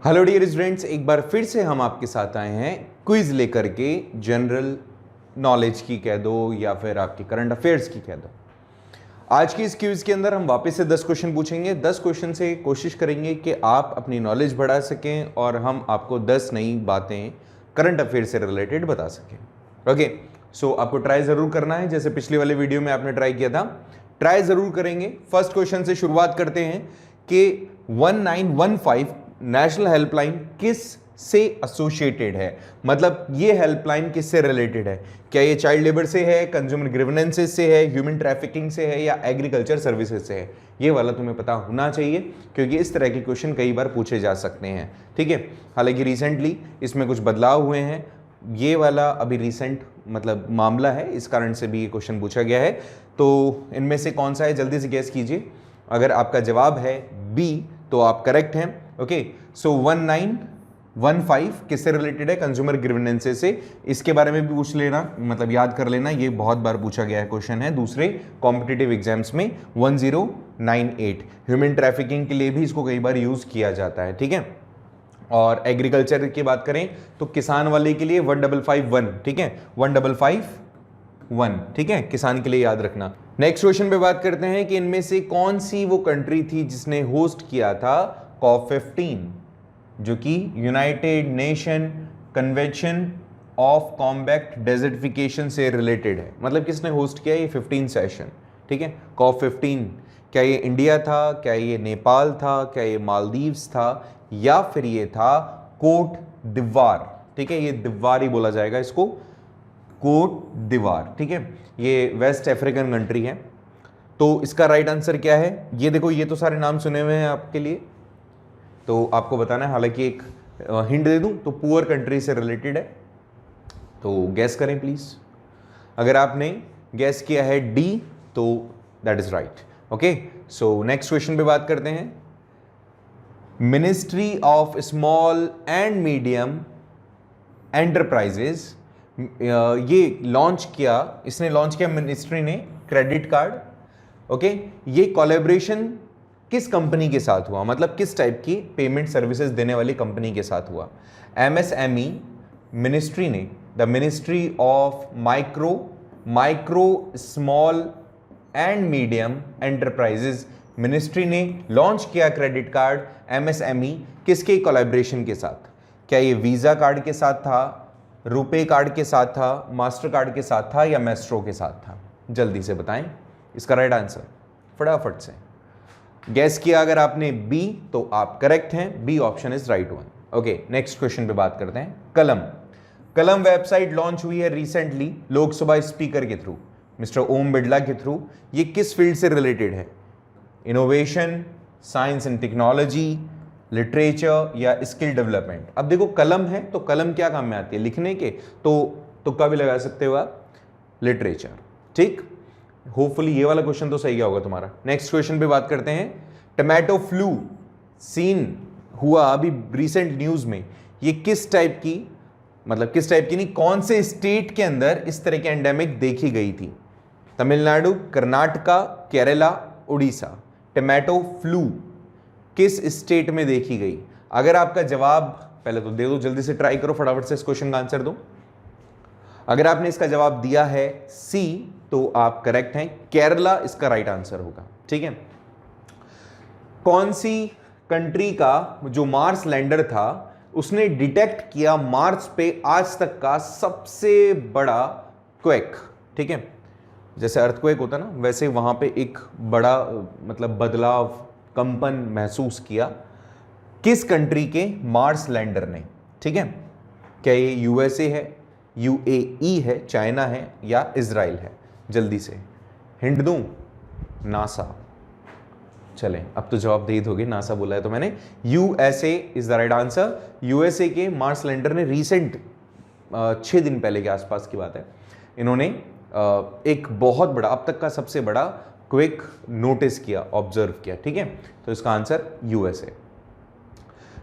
Hello dear students, एक बार फिर से हम आपके साथ आए हैं क्विज लेकर के। जनरल नॉलेज की कह दो या फिर आपकी करंट अफेयर्स की कह दो। आज की इस क्विज के अंदर हम वापस से 10 क्वेश्चन पूछेंगे। 10 क्वेश्चन से कोशिश करेंगे कि आप अपनी नॉलेज बढ़ा सकें और हम आपको 10 नई बातें करंट अफेयर से रिलेटेड बता सकें। ओके, सो आपको ट्राई ज़रूर करना है, जैसे पिछले वाले वीडियो में आपने ट्राई किया था। ट्राई ज़रूर करेंगे। फर्स्ट क्वेश्चन से शुरुआत करते हैं कि 1915 नेशनल हेल्पलाइन किस से एसोसिएटेड है, मतलब ये हेल्पलाइन किससे रिलेटेड है। क्या ये चाइल्ड लेबर से है, कंज्यूमर ग्रीवेंसेस से है, ह्यूमन ट्रैफिकिंग से है या एग्रीकल्चर सर्विसेज से है। ये वाला तुम्हें पता होना चाहिए क्योंकि इस तरह के क्वेश्चन कई बार पूछे जा सकते हैं। ठीक है, हालांकि रिसेंटली इसमें कुछ बदलाव हुए हैं। ये वाला अभी रिसेंट मतलब मामला है, इस कारण से भी ये क्वेश्चन पूछा गया है। तो इनमें से कौन सा है, जल्दी से गैस कीजिए। अगर आपका जवाब है बी तो आप करेक्ट हैं। ओके, सो 1915 किससे रिलेटेड है, कंज्यूमर ग्रीवेंसेस से। इसके बारे में भी पूछ लेना, मतलब याद कर लेना, ये बहुत बार पूछा गया है क्वेश्चन है दूसरे कॉम्पिटिटिव एग्जाम्स में। 1098 ह्यूमन ट्रैफिकिंग के लिए भी इसको कई बार यूज किया जाता है। ठीक है, और एग्रीकल्चर की बात करें तो किसान वाले के लिए 1551। ठीक है, 1551। ठीक है, किसान के लिए याद रखना। नेक्स्ट क्वेश्चन पे बात करते हैं कि इनमें से कौन सी वो कंट्री थी जिसने होस्ट किया था COP15, जो कि United nation convention of combat desertification से रिलेटेड है। मतलब किसने होस्ट किया ये 15 सेशन। ठीक है, COP15। क्या ये इंडिया था, क्या ये नेपाल था, क्या ये मालदीव्स था या फिर ये था कोट दिवार। ठीक है, ये दिवार ही बोला जाएगा इसको, कोट दिवार। ठीक है, ये वेस्ट अफ्रीकन कंट्री है। तो इसका राइट आंसर क्या है, ये देखो, ये तो सारे नाम सुने हुए हैं आपके लिए, तो आपको बताना है। हालांकि एक हिंट दे दूं तो पुअर कंट्री से रिलेटेड है, तो गैस करें प्लीज। अगर आपने गैस किया है डी तो that is right. Okay, so next question पे बात करते हैं। Ministry of small and medium enterprises, ये इसने लॉन्च किया मिनिस्ट्री ने क्रेडिट कार्ड। ओके, ये कोलैबोरेशन किस कंपनी के साथ हुआ, मतलब किस टाइप की पेमेंट सर्विसेज देने वाली कंपनी के साथ हुआ। MSME मिनिस्ट्री ने, the ministry of micro small and medium enterprises ministry ने लॉन्च किया क्रेडिट कार्ड MSME किसके कोलैबोरेशन के साथ। क्या ये वीजा कार्ड के साथ था, रुपे कार्ड के साथ था, मास्टर कार्ड के साथ था या मैस्ट्रो के साथ था। जल्दी से बताएं इसका राइट आंसर फटाफट से। गैस किया अगर आपने बी तो आप करेक्ट हैं, B option is right one. Okay, next question पे बात करते हैं। कलम वेबसाइट लॉन्च हुई है रिसेंटली लोकसभा स्पीकर के थ्रू, मिस्टर ओम बिड़ला के थ्रू। ये किस फील्ड से रिलेटेड है, innovation, science and technology, literature या स्किल डेवलपमेंट। अब देखो कलम है तो कलम क्या काम में आती है, लिखने के, तो तुक्का भी लगा सकते हो आप, लिटरेचर। ठीक, होपफुली ये वाला क्वेश्चन तो सही गया होगा तुम्हारा। नेक्स्ट क्वेश्चन पे बात करते हैं। टोमेटो फ्लू सीन हुआ अभी रिसेंट न्यूज में, ये किस टाइप की, मतलब किस टाइप की नहीं, कौन से स्टेट के अंदर इस तरह की एंडेमिक देखी गई थी। तमिलनाडु, कर्नाटका, केरला, उड़ीसा। टोमेटो फ्लू किस स्टेट में देखी गई। अगर आपका जवाब पहले तो दे दो, जल्दी से ट्राई करो, फटाफट से इस क्वेश्चन का आंसर दो। अगर आपने इसका जवाब दिया है सी तो आप करेक्ट हैं, केरला इसका राइट आंसर होगा। ठीक है, कौन सी कंट्री का जो मार्स लैंडर था उसने डिटेक्ट किया मार्स पे आज तक का सबसे बड़ा क्वेक। ठीक है, जैसे अर्थक्वेक होता ना, वैसे वहां पे एक बड़ा मतलब बदलाव, कंपन महसूस किया किस कंट्री के मार्स लैंडर ने। ठीक है, क्या ये USA है, UAE है, चाइना है या इजराइल है। जल्दी से हिंट दूं, नासा। चलें, अब तो जवाब दे ही दोगे, नासा बोला है तो मैंने। USA is the right answer. USA के मार्स लैंडर ने रिसेंट 6 दिन पहले के आसपास की बात है, इन्होंने एक बहुत बड़ा, अब तक का सबसे बड़ा क्विक नोटिस किया, ऑब्जर्व किया। ठीक है, तो इसका answer USA।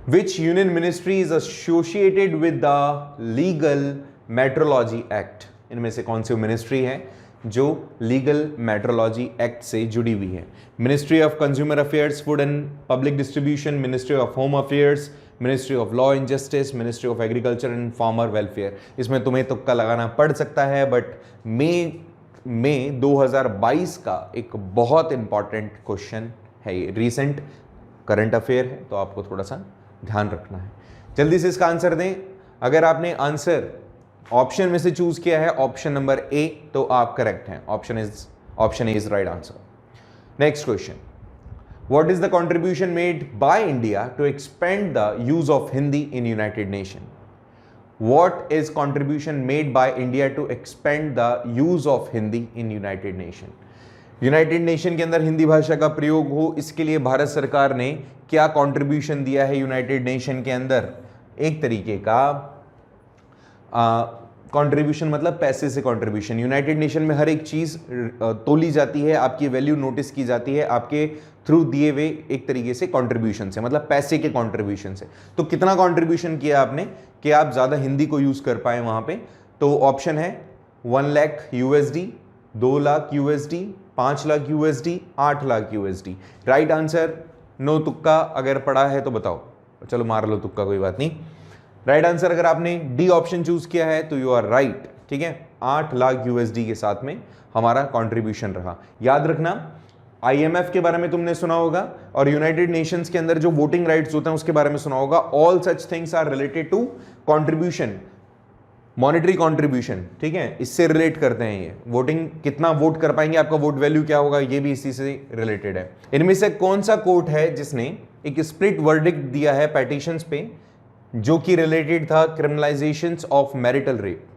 Which union ministry is associated with the legal metrology act. इनमें से कौन सी मिनिस्ट्री है जो लीगल मेट्रोलॉजी एक्ट से जुड़ी हुई है। Ministry of consumer affairs, food and public distribution, ministry of home affairs, ministry of law and justice, ministry of agriculture and farmer welfare. इसमें तुम्हें तुक्का लगाना पड़ सकता है, बट मई 2022 का एक बहुत इंपॉर्टेंट क्वेश्चन है, ये रीसेंट करंट अफेयर है, तो आपको थोड़ा सा ध्यान रखना है। जल्दी से इसका आंसर दें। अगर आपने आंसर ऑप्शन में से चूज किया है ऑप्शन नंबर ए, तो आप करेक्ट हैं। Option A is right answer. Next question, what is the contribution made by India to expand the use of Hindi in united nation? What is contribution made by India to expand the use of Hindi in United Nation? United nation के अंदर हिंदी भाषा का प्रयोग हो, इसके लिए भारत सरकार ने क्या कंट्रीब्यूशन दिया है यूनाइटेड नेशन के अंदर? एक तरीके का कंट्रीब्यूशन मतलब पैसे से कंट्रीब्यूशन। यूनाइटेड नेशन में हर एक चीज़ तोली जाती है, आपकी वैल्यू नोटिस की जाती है आपके थ्रू दिए हुए एक तरीके से कंट्रीब्यूशन से, मतलब पैसे के कंट्रीब्यूशन से। तो कितना कंट्रीब्यूशन किया आपने कि आप ज़्यादा हिंदी को यूज़ कर पाए वहाँ पे? तो ऑप्शन है 1 lakh USD, 2 lakh USD, 5 lakh USD, 8 lakh USD। Right answer, no तुक्का अगर पड़ा है तो बताओ, चलो मार लो तुक्का, कोई बात नहीं। राइट आंसर अगर आपने डी ऑप्शन चूज किया है तो यू आर राइट, ठीक है। 8 लाख USD के साथ में हमारा कंट्रीब्यूशन रहा। याद रखना, IMF के बारे में तुमने सुना होगा और यूनाइटेड नेशंस के अंदर जो वोटिंग राइट्स होते हैं उसके बारे में सुना होगा। All such things are related to contribution, monetary contribution, ठीक है, इससे रिलेट करते हैं ये। वोटिंग कितना वोट कर पाएंगे, आपका वोट वैल्यू क्या होगा, ये भी इसी से रिलेटेड है। इनमें से कौन सा कोर्ट है जिसने एक स्प्लिट वर्डिक्ट दिया है पेटिशंस पे, जो कि रिलेटेड था क्रिमिनलाइजेशन ऑफ मैरिटल रेप?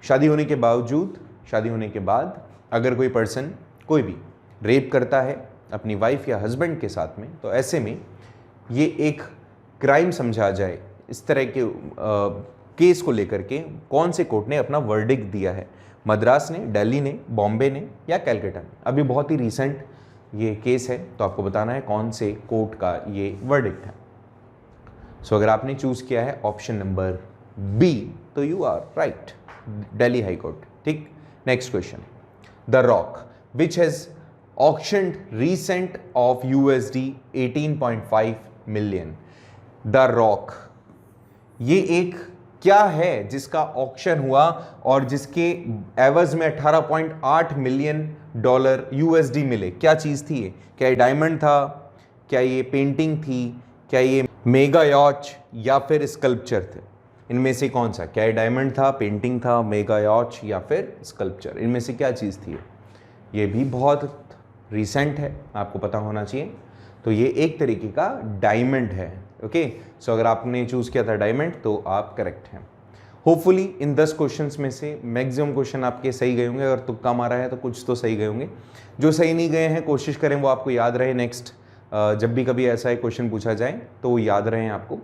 शादी होने के बावजूद, शादी होने के बाद अगर कोई पर्सन कोई भी रेप करता है अपनी वाइफ या हस्बैंड के साथ में, तो ऐसे में ये एक क्राइम समझा जाए। इस तरह के केस को लेकर के कौन से कोर्ट ने अपना वर्डिक्ट दिया है? मद्रास ने, दिल्ली ने, बॉम्बे ने या कैलकाटा ने? अभी बहुत ही रिसेंट ये केस है, तो आपको बताना है कौन से कोर्ट का ये वर्डिक्ट है। सो अगर आपने चूज किया है ऑप्शन नंबर बी, तो you are right, Delhi high court, ठीक। Next question, the rock which has auctioned recent of USD 18.5 million. The rock ये एक क्या है जिसका ऑक्शन हुआ और जिसके एवज में 18.8 मिलियन डॉलर USD मिले? क्या चीज थी ये? क्या ये डायमंड था, क्या ये पेंटिंग थी, क्या ये मेगा यॉच या फिर स्कल्पचर थे? इनमें से कौन सा? क्या ये डायमंड था, पेंटिंग था, मेगा यॉच या फिर स्कल्पचर? इनमें से क्या चीज़ थी? ये भी बहुत रिसेंट है, आपको पता होना चाहिए। तो ये एक तरीके का डायमंड है, ओके। सो अगर आपने चूज़ किया था डायमंड तो आप करेक्ट हैं। होपफुली इन 10 क्वेश्चंस में से मैक्सिमम क्वेश्चन आपके सही गए होंगे, अगर तुक्का मारा है तो कुछ तो सही गए होंगे। जो सही नहीं गए हैं कोशिश करें वो आपको याद रहे, नेक्स्ट जब भी कभी ऐसा एक क्वेश्चन पूछा जाए तो वो याद रहें आपको।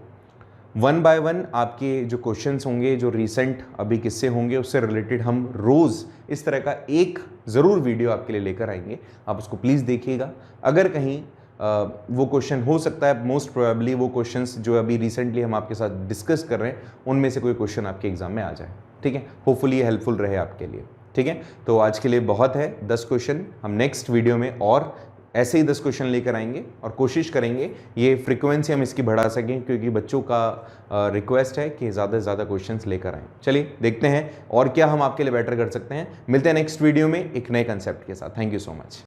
1 बाय 1 आपके जो क्वेश्चंस होंगे, जो रिसेंट अभी किस्से होंगे, उससे रिलेटेड हम रोज़ इस तरह का एक ज़रूर वीडियो आपके लिए लेकर आएंगे। आप उसको प्लीज़ देखिएगा। अगर कहीं वो क्वेश्चन हो सकता है, मोस्ट प्रोबेबली वो क्वेश्चंस जो अभी रिसेंटली हम आपके साथ डिस्कस कर रहे हैं उनमें से कोई क्वेश्चन आपके एग्जाम में आ जाए, ठीक है। होपफुली ये हेल्पफुल रहे आपके लिए, ठीक है। तो आज के लिए बहुत है 10 क्वेश्चन। हम नेक्स्ट वीडियो में और ऐसे ही 10 क्वेश्चन लेकर आएंगे और कोशिश करेंगे ये फ्रीक्वेंसी हम इसकी बढ़ा सकें, क्योंकि बच्चों का रिक्वेस्ट है कि ज़्यादा से ज़्यादा क्वेश्चंस लेकर आएँ। चलिए देखते हैं और क्या हम आपके लिए बेटर कर सकते हैं। मिलते हैं नेक्स्ट वीडियो में एक नए कंसेप्ट के साथ। Thank you so much.